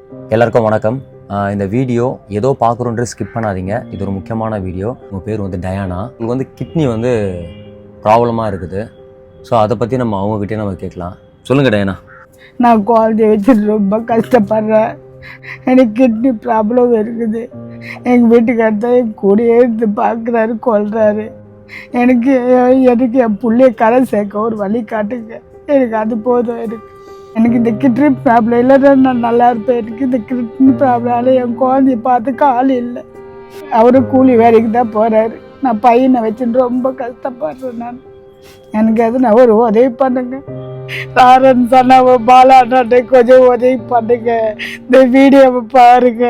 எல்லாருக்கும் வணக்கம். இந்த வீடியோ ஏதோ பார்க்குறோன்ற ஸ்கிப் பண்ணாதீங்க. இது ஒரு முக்கியமான வீடியோ. உங்கள் பேர் வந்து டயானா. உங்களுக்கு வந்து கிட்னி வந்து ப்ராப்ளமாக இருக்குது. ஸோ அதை பற்றி நம்ம அவங்ககிட்டே நம்ம கேட்கலாம். சொல்லுங்கள் டயானா. நான் குழந்தைய வச்சுட்டு ரொம்ப கஷ்டப்படுறேன். எனக்கு கிட்னி ப்ராப்ளம் இருக்குது. எங்கள் வீட்டுக்காரர் தான் என் கூடயே இருந்து பார்க்குறாரு, கொள்றாரு. எனக்கு என் பிள்ளைய கரை சேர்க்க ஒரு வழி காட்டுங்க. எனக்கு அது போதும். எனக்கு இந்த கிட்னி ப்ராப்ளம் இல்லைன்னா நான் நல்லா இருப்பேன். எனக்கு இந்த கிட்னி ப்ராப்ளம்னால என் குழந்தைய பார்த்துக்க ஆள் இல்லை. அவரு கூலி வேலைக்கு தான் போகிறாரு. நான் பையனை வச்சுட்டு ரொம்ப கஷ்டப்படுறேன். எனக்கு அது நான் ஒரு உதவி பண்ணுங்க. ராரன் சொன்ன பாலாட்டை கொஞ்சம் உதவி பண்ணுங்க. இந்த வீடியோவை பாருங்க.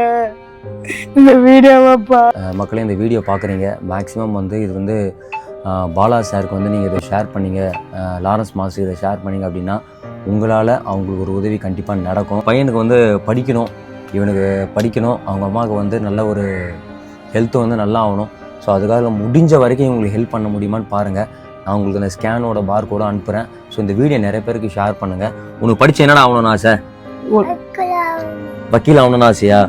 இந்த வீடியோவை மக்களே, இந்த வீடியோ பார்க்குறீங்க. மேக்ஸிமம் வந்து இது வந்து பாலா சாருக்கு வந்து நீங்கள் இதை ஷேர் பண்ணிங்க, லாரன்ஸ் மாஸ்டர் இதை ஷேர் பண்ணிங்க அப்படின்னா உங்களால் அவங்களுக்கு ஒரு உதவி கண்டிப்பாக நடக்கும். பையனுக்கு வந்து படிக்கணும், இவனுக்கு படிக்கணும், அவங்க அம்மாவுக்கு வந்து நல்ல ஒரு ஹெல்த்து வந்து நல்லா ஆகணும். ஸோ அதுக்காக முடிஞ்ச வரைக்கும் இவங்களுக்கு ஹெல்ப் பண்ண முடியுமான்னு பாருங்கள். நான் உங்களுக்கு அந்த ஸ்கேனோட பார் கூட அனுப்புகிறேன். ஸோ இந்த வீடியோ நிறைய பேருக்கு ஷேர் பண்ணுங்கள். உனக்கு படித்து என்னடா ஆகணும்னு ஆசை? ஒரு வக்கீல் ஆகணும்னு ஆசையா?